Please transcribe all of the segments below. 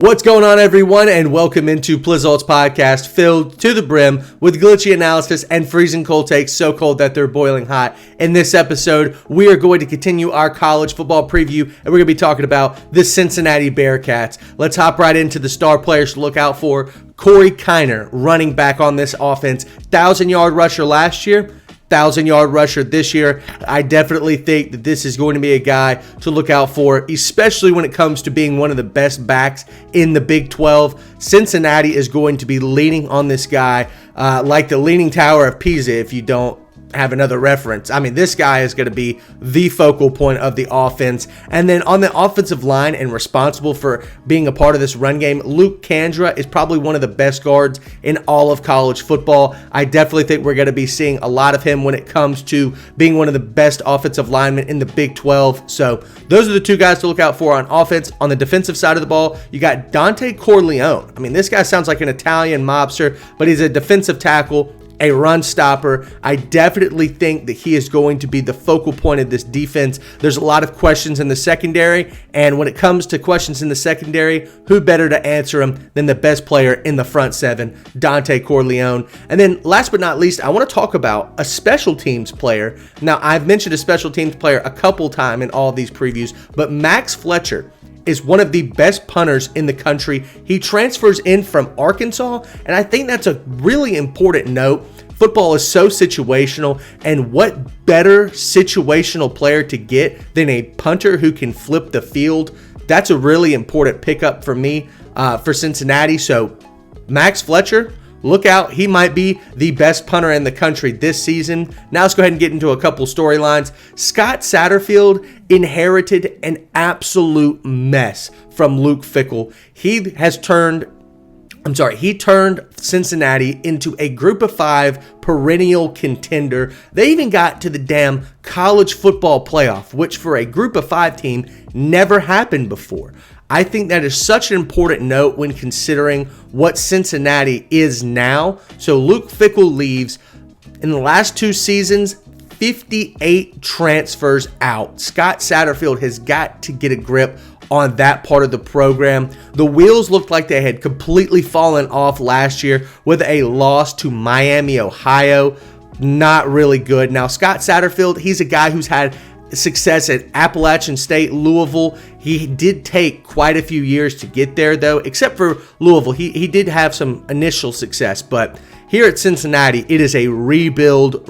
What's going on, everyone, and welcome into Plizzolt's podcast filled to the brim with glitchy analysis and freezing cold takes, so cold that they're boiling hot. In this episode, we are going to continue our college football preview, and we're going to be talking about the Cincinnati Bearcats. Let's hop right into the star players to look out for. Corey Kiner, running back on this offense, 1,000-yard rusher last year. 1,000-yard rusher this year. I definitely think that this is going to be a guy to look out for, especially when it comes to being one of the best backs in the Big 12. Cincinnati is going to be leaning on this guy like the Leaning Tower of Pisa, if you don't have another reference. I mean, this guy is going to be the focal point of the offense. And then on the offensive line and responsible for being a part of this run game, Luke Kandra is probably one of the best guards in all of college football. I definitely think we're going to be seeing a lot of him when it comes to being one of the best offensive linemen in the Big 12. So those are the two guys to look out for on offense. On the defensive side of the ball, you got Dante Corleone. I mean, this guy sounds like an Italian mobster, but he's a defensive tackle, a run stopper. I definitely think that he is going to be the focal point of this defense. There's a lot of questions in the secondary, and when it comes to questions in the secondary, who better to answer them than the best player in the front seven, Dante Corleone. And then last but not least, I want to talk about a special teams player. Now, I've mentioned a special teams player a couple times in all of these previews, but Max Fletcher is one of the best punters in the country. He transfers in from Arkansas, and I think that's a really important note. Football is so situational, and what better situational player to get than a punter who can flip the field? That's a really important pickup for me for Cincinnati. So Max Fletcher, look out. He might be the best punter in the country this season. Now let's go ahead and get into a couple storylines. Scott Satterfield inherited an absolute mess from Luke Fickell. He turned Cincinnati into a group of five perennial contender. They even got to the damn college football playoff, which for a group of five team never happened before. I think that is such an important note when considering what Cincinnati is now. So Luke Fickell leaves. In the last two seasons, 58 transfers out. Scott Satterfield has got to get a grip on that part of the program. The wheels looked like they had completely fallen off last year with a loss to Miami, Ohio. Not really good. Now, Scott Satterfield, he's a guy who's had success at Appalachian State, Louisville. He did take quite a few years to get there, though, except for Louisville. He did have some initial success, but here at Cincinnati, it is a rebuild.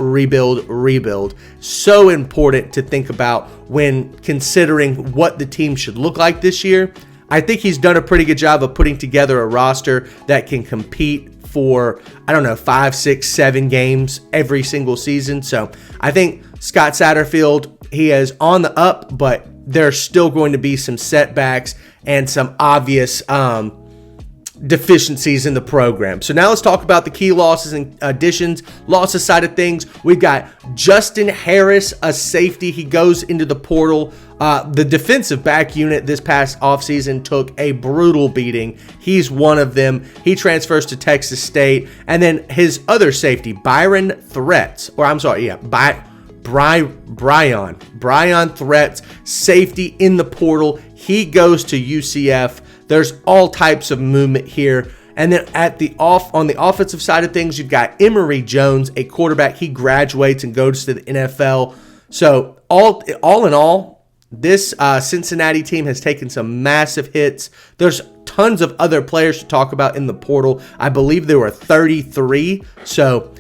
So important to think about when considering what the team should look like this year. I think he's done a pretty good job of putting together a roster that can compete for, 5, 6, 7 games every single season. So I think Scott Satterfield, he is on the up, but there's still going to be some setbacks and some obvious deficiencies in the program. So now let's talk about the key losses and additions. Losses side of things, we've got Justin Harris, a safety. He goes into the portal. The defensive back unit this past offseason took a brutal beating. He's one of them. He transfers to Texas State. And then his other safety, Brian Threats, safety in the portal. He goes to UCF. There's all types of movement here. And then on the offensive side of things, you've got Emory Jones, a quarterback. He graduates and goes to the NFL. So all in all, this Cincinnati team has taken some massive hits. There's tons of other players to talk about in the portal. I believe there were 33. So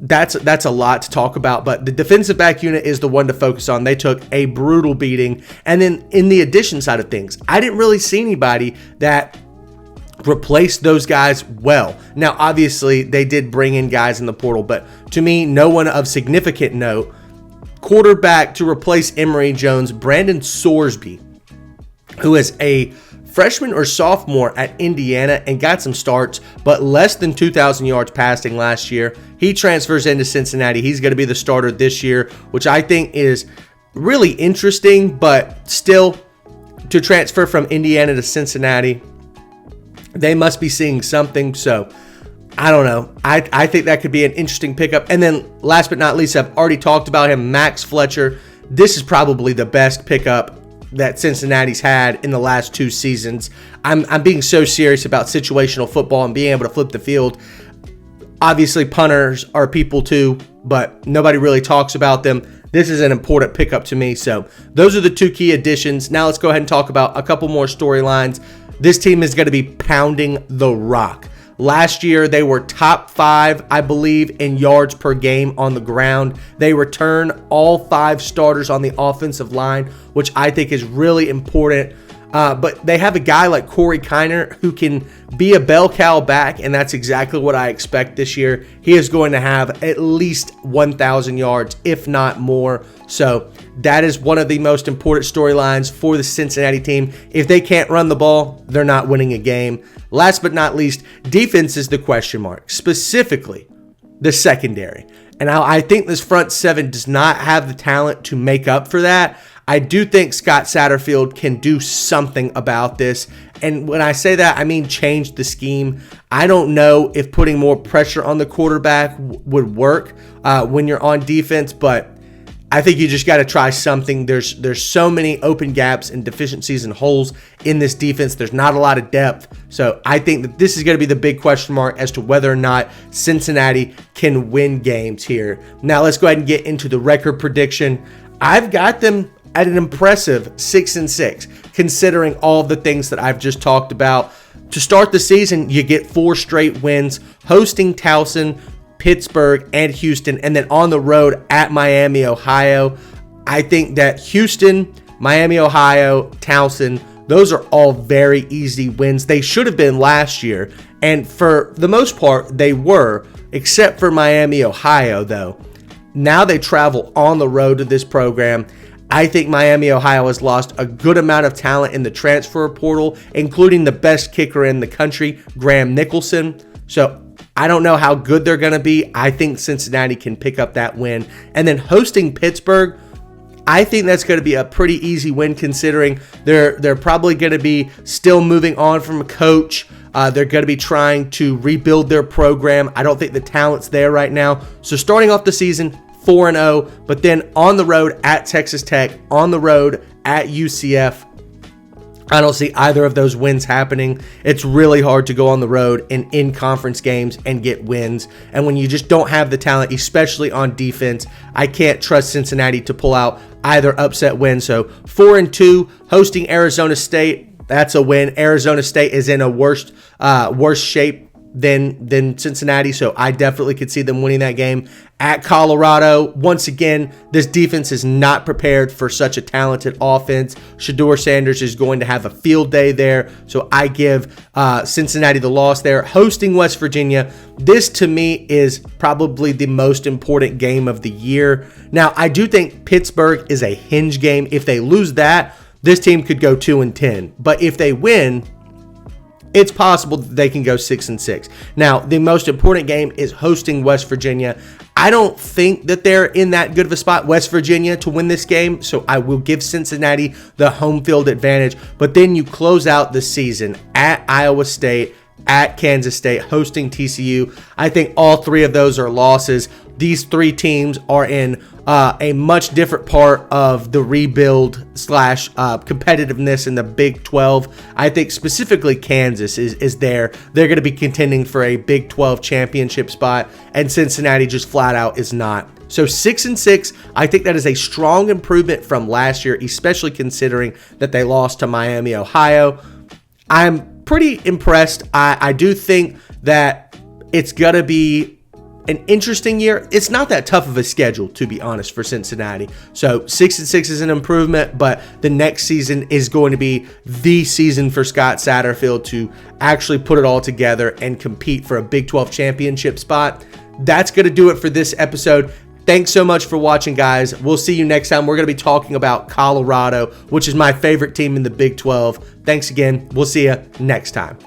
that's a lot to talk about, but the defensive back unit is the one to focus on. They took a brutal beating. And then in the addition side of things, I didn't really see anybody that replaced those guys well. Now, obviously, they did bring in guys in the portal, but to me, no one of significant note. Quarterback to replace Emory Jones, Brandon Sorsby, who is a freshman or sophomore at Indiana and got some starts, but less than 2,000 yards passing last year. He transfers into Cincinnati. He's going to be the starter this year, which I think is really interesting, but still, to transfer from Indiana to Cincinnati, they must be seeing something. So I don't know. I think that could be an interesting pickup. And then last but not least, I've already talked about him, Max Fletcher. This is probably the best pickup that Cincinnati's had in the last 2 seasons. I'm being so serious about situational football and being able to flip the field. Obviously, punters are people too, but nobody really talks about them. This is an important pickup to me. So those are the 2 key additions. Now let's go ahead and talk about a couple more storylines. This team is going to be pounding the rock. Last year, they were top 5, I believe, in yards per game on the ground. They return all 5 starters on the offensive line, which I think is really important. But they have a guy like Corey Kiner who can be a bell cow back, and that's exactly what I expect this year. He is going to have at least 1,000 yards, if not more. So that is one of the most important storylines for the Cincinnati team. If they can't run the ball, they're not winning a game. Last but not least, defense is the question mark, specifically the secondary. And I think this front 7 does not have the talent to make up for that. I do think Scott Satterfield can do something about this. And when I say that, I mean change the scheme. I don't know if putting more pressure on the quarterback would work when you're on defense, but I think you just got to try something. There's so many open gaps and deficiencies and holes in this defense. There's not a lot of depth. So I think that this is going to be the big question mark as to whether or not Cincinnati can win games here. Now let's go ahead and get into the record prediction. I've got them at an impressive 6-6, considering all of the things that I've just talked about. To start the season, you get 4 straight wins, hosting Towson, Pittsburgh, and Houston, and then on the road at Miami, Ohio. I think that Houston, Miami, Ohio, Towson, those are all very easy wins. They should have been last year, and for the most part, they were, except for Miami, Ohio, though. Now they travel on the road to this program. I think Miami, Ohio has lost a good amount of talent in the transfer portal, including the best kicker in the country, Graham Nicholson. So I don't know how good they're going to be. I think Cincinnati can pick up that win. And then hosting Pittsburgh, I think that's going to be a pretty easy win, considering they're probably going to be still moving on from a coach. They're going to be trying to rebuild their program. I don't think the talent's there right now. So starting off the season 4-0, but then on the road at Texas Tech, on the road at UCF. I don't see either of those wins happening. It's really hard to go on the road in conference games and get wins. And when you just don't have the talent, especially on defense, I can't trust Cincinnati to pull out either upset win. So 4-2, hosting Arizona State. That's a win. Arizona State is in a worse shape than Cincinnati, so I definitely could see them winning that game. At Colorado, once again, this defense is not prepared for such a talented offense. Shedeur Sanders is going to have a field day there, so I give Cincinnati the loss there. Hosting West Virginia, this to me is probably the most important game of the year. Now, I do think Pittsburgh is a hinge game. If they lose that, this team could go 2-10, but if they win, it's possible that they can go 6-6. Now, the most important game is hosting West Virginia. I don't think that they're in that good of a spot, West Virginia, to win this game, so I will give Cincinnati the home field advantage. But then you close out the season at Iowa State, at Kansas State, hosting TCU. I think all 3 of those are losses. These 3 teams are in a much different part of the rebuild / competitiveness in the Big 12. I think specifically Kansas is there. They're going to be contending for a Big 12 championship spot, and Cincinnati just flat out is not. So 6-6, I think that is a strong improvement from last year, especially considering that they lost to Miami, Ohio. I'm pretty impressed. I do think that it's going to be an interesting year. It's not that tough of a schedule, to be honest, for Cincinnati. So 6-6 is an improvement, but the next season is going to be the season for Scott Satterfield to actually put it all together and compete for a Big 12 championship spot. That's going to do it for this episode. Thanks so much for watching, guys. We'll see you next time. We're going to be talking about Colorado, which is my favorite team in the Big 12. Thanks again. We'll see you next time.